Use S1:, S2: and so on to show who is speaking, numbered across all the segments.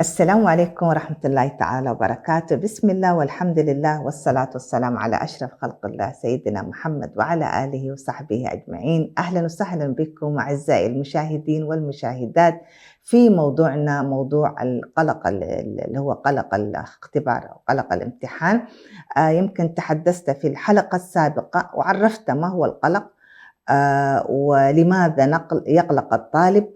S1: السلام عليكم ورحمة الله تعالى وبركاته. بسم الله والحمد لله والصلاة والسلام على أشرف خلق الله سيدنا محمد وعلى آله وصحبه أجمعين. أهلا وسهلا بكم أعزائي المشاهدين والمشاهدات في موضوعنا، موضوع القلق اللي هو قلق الاختبار أو قلق الامتحان. يمكن تحدثت في الحلقة السابقة وعرفت ما هو القلق، ولماذا يقلق الطالب،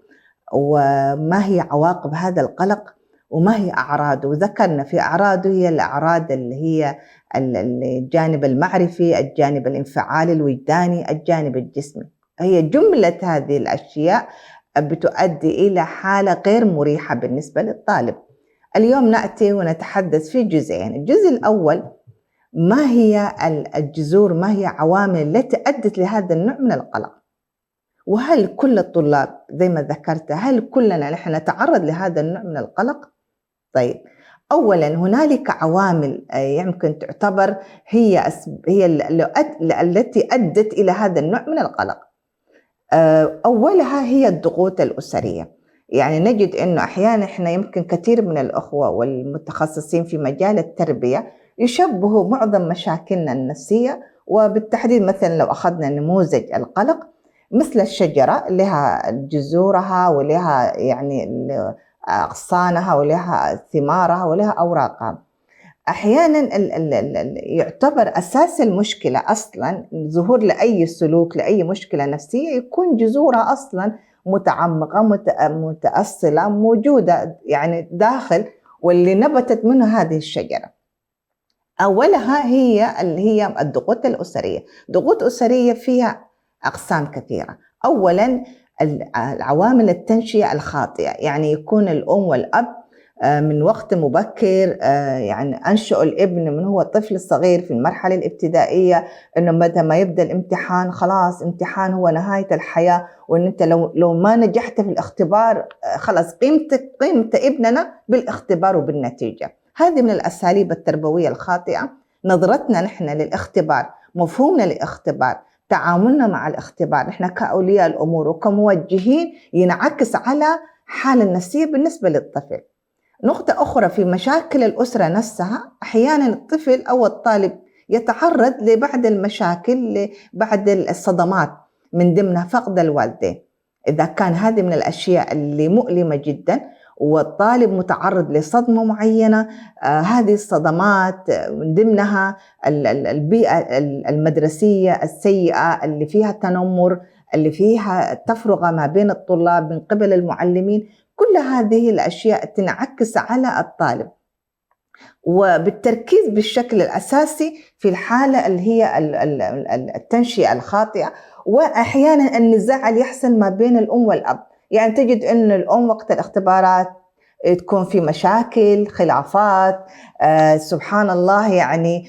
S1: وما هي عواقب هذا القلق، وما هي أعراضه. وذكرنا في أعراضه هي الأعراض اللي هي الجانب المعرفي، الجانب الانفعالي الوجداني، الجانب الجسمي. هي جملة هذه الأشياء بتؤدي إلى حالة غير مريحة بالنسبة للطالب. اليوم نأتي ونتحدث في جزئين. الجزء الأول، ما هي الجذور، ما هي عوامل التي أدت لهذا النوع من القلق، وهل كل الطلاب زي ما ذكرت، هل كلنا نحن نتعرض لهذا النوع من القلق؟ طيب، أولاً هنالك عوامل يمكن تعتبر هي التي أدت إلى هذا النوع من القلق. أولها هي الضغوط الأسرية. يعني نجد أنه أحياناً إحنا يمكن كثير من الأخوة والمتخصصين في مجال التربية يشبهوا معظم مشاكلنا النفسية، وبالتحديد مثلاً لو أخذنا نموذج القلق مثل الشجرة لها جذورها ولها يعني أغصانها ولها ثمارها ولها أوراقها. أحياناً يعتبر أساس المشكلة أصلاً ظهور لأي سلوك، لأي مشكلة نفسية، يكون جذورها أصلاً متعمقة متأصلة موجودة يعني داخل، واللي نبتت منه هذه الشجرة. أولها هي الضغوط الأسرية. ضغوط أسرية فيها أقسام كثيرة. أولاً العوامل التنشئة الخاطئة، يعني يكون الأم والأب من وقت مبكر يعني أنشأوا الابن من هو طفل صغير في المرحلة الابتدائية إنه متى ما يبدأ الامتحان خلاص امتحان هو نهاية الحياة، وإن أنت لو ما نجحت في الاختبار خلاص قيمة ابننا بالاختبار وبالنتيجة. هذه من الأساليب التربوية الخاطئة. نظرتنا نحن للاختبار، مفهومنا للاختبار، تعاملنا مع الاختبار نحن كأولياء الأمور وكموجهين ينعكس على حالة النفسية بالنسبة للطفل. نقطة أخرى في مشاكل الأسرة نفسها، أحيانا الطفل أو الطالب يتعرض لبعض المشاكل، بعض الصدمات، من ضمنها فقد الوالدين. إذا كان هذه من الأشياء اللي مؤلمة جدا والطالب متعرض لصدمة معينة، هذه الصدمات من ضمنها البيئة المدرسية السيئة اللي فيها تنمر، اللي فيها تفرقة ما بين الطلاب من قبل المعلمين. كل هذه الأشياء تنعكس على الطالب، وبالتركيز بالشكل الأساسي في الحالة اللي هي التنشئة الخاطئة. وأحيانا النزاع اللي يحصل ما بين الأم والأب، يعني تجد أن الأم وقت الاختبارات تكون في مشاكل، خلافات، سبحان الله، يعني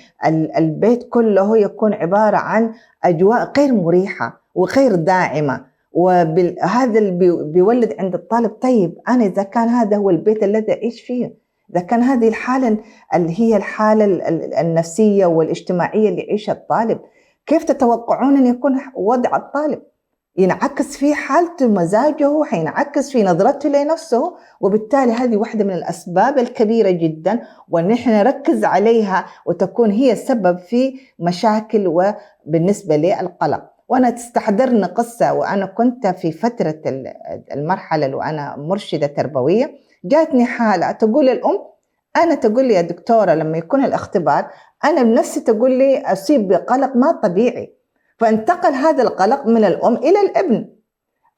S1: البيت كله يكون عبارة عن أجواء غير مريحة وغير داعمة. وهذا اللي بيولد عند الطالب، طيب أنا إذا كان هذا هو البيت الذي أعيش فيه، إذا كان هذه الحالة اللي هي الحالة النفسية والاجتماعية اللي يعيشها الطالب، كيف تتوقعون أن يكون وضع الطالب؟ ينعكس في حالته، مزاجه حينعكس في نظرته لنفسه. وبالتالي هذه واحدة من الأسباب الكبيرة جدا، ونحن نركز عليها وتكون هي السبب في مشاكل وبالنسبة للقلق. وأنا تستحضرني قصة، وأنا كنت في فترة المرحلة وأنا مرشدة تربوية، جاتني حالة تقول الأم، أنا تقول لي يا دكتورة لما يكون الاختبار أنا بنفسي تقول لي أصيب بقلق ما طبيعي. فانتقل هذا القلق من الأم إلى الابن.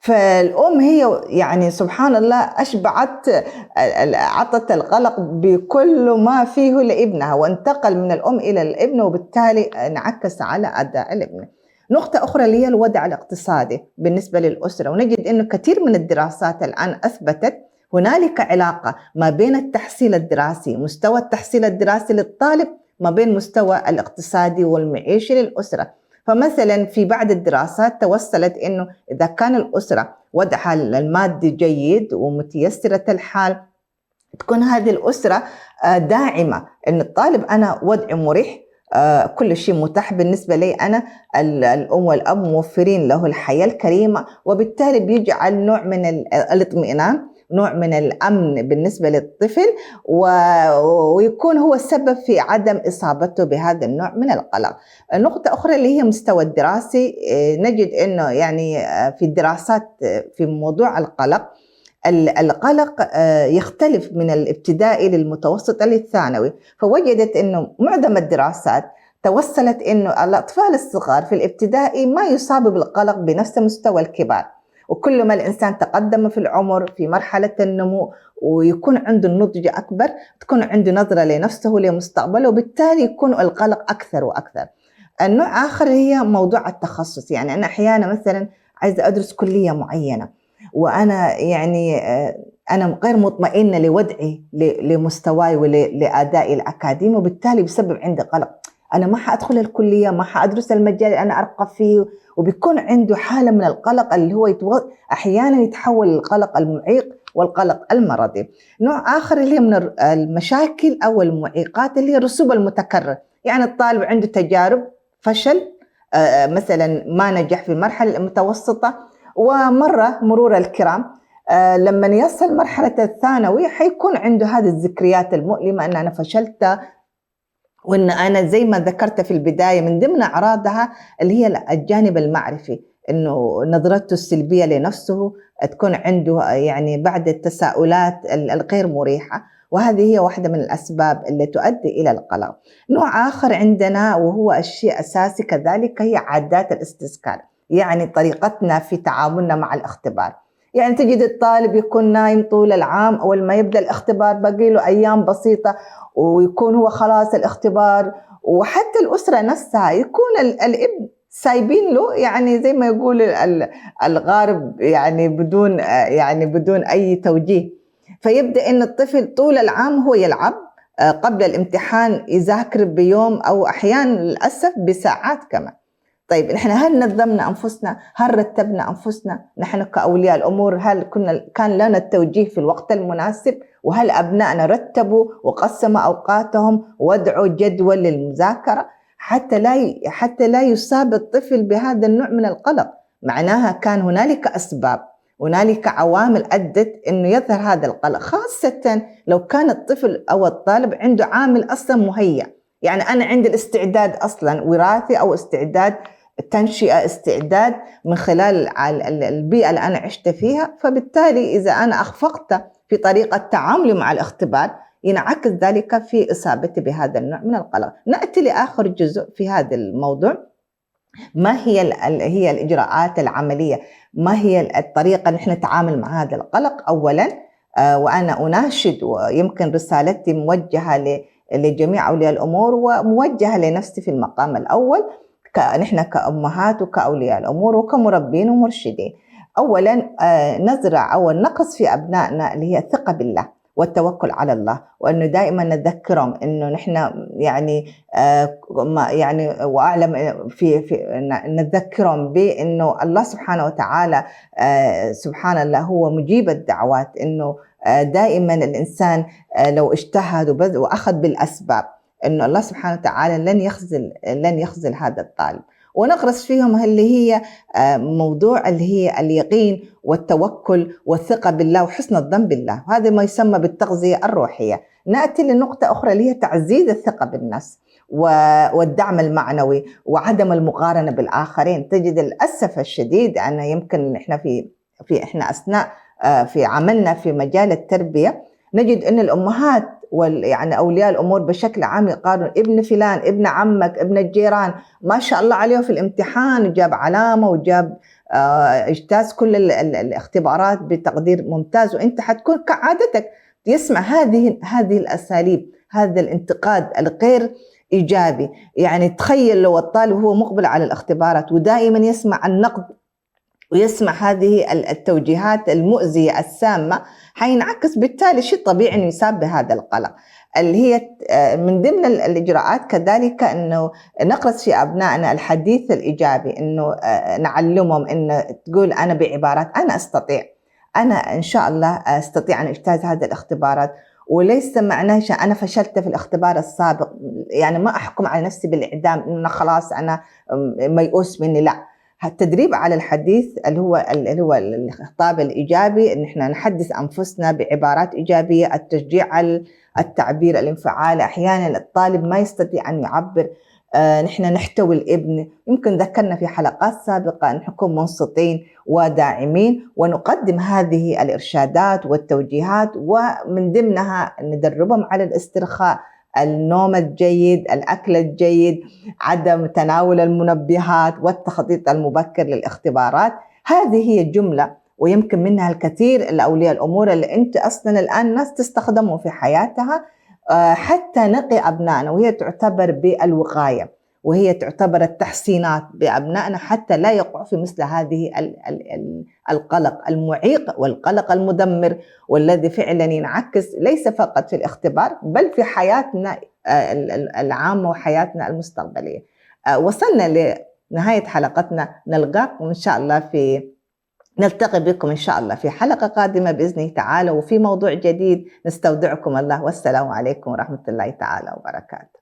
S1: فالأم هي يعني سبحان الله أشبعت، عطت القلق بكل ما فيه لابنها، وانتقل من الأم إلى الابن، وبالتالي انعكس على أداء الابن. نقطة أخرى اللي هي الوضع الاقتصادي بالنسبة للأسرة. ونجد أنه كثير من الدراسات الآن أثبتت هنالك علاقة ما بين التحصيل الدراسي، مستوى التحصيل الدراسي للطالب، ما بين مستوى الاقتصادي والمعيشي للأسرة. فمثلا في بعض الدراسات توصلت أنه إذا كان الأسرة وضعها المادي جيد ومتيسرة الحال، تكون هذه الأسرة داعمة أن الطالب أنا وضعي مريح، كل شيء متاح بالنسبة لي أنا، الأم والأب موفرين له الحياة الكريمة، وبالتالي بيجعل نوع من الاطمئنان نوع من الأمن بالنسبة للطفل، ويكون هو السبب في عدم إصابته بهذا النوع من القلق. نقطة أخرى اللي هي مستوى الدراسي، نجد أنه يعني في الدراسات في موضوع القلق يختلف من الابتدائي للمتوسط للثانوي، فوجدت أنه معظم الدراسات توصلت أنه الأطفال الصغار في الابتدائي ما يصابوا بالقلق بنفس مستوى الكبار، وكل ما الإنسان تقدم في العمر في مرحلة النمو ويكون عنده النضج أكبر، تكون عنده نظرة لنفسه لمستقبله، وبالتالي يكون القلق أكثر وأكثر. النوع آخر هي موضوع التخصص، يعني أنا أحيانا مثلا عايزة أدرس كلية معينة، وأنا يعني أنا غير مطمئنة لوضعي لمستواي ولأدائي الأكاديمي، وبالتالي بيسبب عندي قلق. أنا ما حأدخل الكلية، ما حأدرس المجال اللي أنا أرغب فيه، وبيكون عنده حالة من القلق اللي هو أحيانا يتحول للقلق المعيق والقلق المرضي. نوع آخر اللي هي من المشاكل أو المعيقات اللي هي الرسوب المتكرر، يعني الطالب عنده تجارب فشل، مثلا ما نجح في المرحلة المتوسطة، ومرة مرور الكرام لما يصل مرحلة الثانوي حيكون عنده هذه الذكريات المؤلمة أن أنا فشلت، وأن أنا زي ما ذكرت في البداية من ضمن أعراضها اللي هي الجانب المعرفي، أنه نظرته السلبية لنفسه تكون عنده يعني بعد التساؤلات الغير مريحة، وهذه هي واحدة من الأسباب اللي تؤدي إلى القلق. نوع آخر عندنا وهو الشيء أساسي كذلك هي عادات الاستذكار، يعني طريقتنا في تعاملنا مع الاختبار. يعني تجد الطالب يكون نايم طول العام، أول ما يبدأ الاختبار باقي له أيام بسيطة ويكون هو خلاص الاختبار، وحتى الأسرة نفسها يكون الابن سايبين له يعني زي ما يقول الغارب يعني بدون أي توجيه، فيبدأ إن الطفل طول العام هو يلعب، قبل الامتحان يذاكر بيوم أو أحيانا للأسف بساعات كمان. طيب نحن هل نظمنا أنفسنا؟ هل رتبنا أنفسنا؟ نحن كأولياء الأمور هل كان لنا التوجيه في الوقت المناسب؟ وهل أبنائنا رتبوا وقسموا أوقاتهم ووضعوا جدول للمذاكرة حتى لا يصاب الطفل بهذا النوع من القلق؟ معناها كان هنالك أسباب، هنالك عوامل أدت إنه يظهر هذا القلق، خاصة لو كان الطفل أو الطالب عنده عامل أصلا مهيأ، يعني أنا عندي الاستعداد أصلا وراثي أو استعداد تنشئة، استعداد من خلال البيئة اللي أنا عشت فيها، فبالتالي إذا أنا أخفقت في طريقة تعاملي مع الاختبار ينعكس ذلك في إصابتي بهذا النوع من القلق. نأتي لآخر جزء في هذا الموضوع، ما هي الإجراءات العملية، ما هي الطريقة نحن نتعامل مع هذا القلق؟ أولا وأنا أناشد ويمكن رسالتي موجهة لجميع أولياء الأمور وموجهة لنفسي في المقام الأول، نحن كأمهات وكأولياء الأمور وكمربين ومرشدين. أولا نزرع أو نقص في أبنائنا اللي هي الثقة بالله والتوكل على الله، وأنه دائما نذكرهم أنه نحن يعني وأعلم في نذكرهم بأنه الله سبحانه وتعالى سبحان الله هو مجيب الدعوات، أنه دائما الإنسان لو اجتهد وأخذ بالأسباب أنه الله سبحانه وتعالى لن يخذل هذا الطالب. ونغرس فيهم اللي هي موضوع اللي هي اليقين والتوكل والثقة بالله وحسن الظن بالله، وهذا ما يسمى بالتغذية الروحية. نأتي لنقطة أخرى اللي هي تعزيز الثقة بالنفس والدعم المعنوي وعدم المقارنة بالآخرين. تجد للأسف الشديد أن يمكن إحنا أثناء في عملنا في مجال التربية نجد أن الأمهات يعني أولياء الأمور بشكل عام يقارنوا ابن فلان، ابن عمك، ابن الجيران، ما شاء الله عليه في الامتحان وجاب علامة وجاب اجتاز كل الاختبارات بتقدير ممتاز، وانت حتكون كعادتك يسمع هذه الأساليب، هذا الانتقاد الغير إيجابي. يعني تخيل لو الطالب هو مقبل على الاختبارات ودائما يسمع النقد ويسمع هذه التوجيهات المؤذية السامة، حينعكس بالتالي شيء طبيعي أنه يصاب بهذا القلق. اللي هي من ضمن الإجراءات كذلك أنه نقرص في أبنائنا الحديث الإيجابي، أنه نعلمهم أنه تقول أنا بعبارات أنا أستطيع، أنا إن شاء الله أستطيع أن أجتاز هذه الاختبارات، وليس معناه أنا فشلت في الاختبار السابق يعني ما أحكم على نفسي بالإعدام إنه خلاص أنا ميؤوس مني، لا، التدريب على الحديث اللي هو الخطاب الإيجابي، إن إحنا نحدث أنفسنا بعبارات إيجابية، التشجيع على التعبير، الانفعال. أحيانا الطالب ما يستطيع أن يعبر، نحن نحتوي الابن. يمكن ذكرنا في حلقات سابقة أن نكون منصتين وداعمين، ونقدم هذه الإرشادات والتوجيهات، ومن ضمنها ندربهم على الاسترخاء، النوم الجيد، الأكل الجيد، عدم تناول المنبهات، والتخطيط المبكر للاختبارات. هذه هي الجملة، ويمكن منها الكثير لأولياء الأمور اللي أنت أصلا الآن ناس تستخدمه في حياتها حتى نقي أبنائنا، وهي تعتبر بالوقاية، وهي تعتبر التحسينات بأبنائنا حتى لا يقع في مثل هذه القلق المعيق والقلق المدمر، والذي فعلا ينعكس ليس فقط في الاختبار بل في حياتنا العامة وحياتنا المستقبلية. وصلنا لنهاية حلقتنا، نلقاكم إن شاء الله نلتقي بكم إن شاء الله في حلقة قادمة بإذنه تعالى، وفي موضوع جديد. نستودعكم الله، والسلام عليكم ورحمة الله تعالى وبركاته.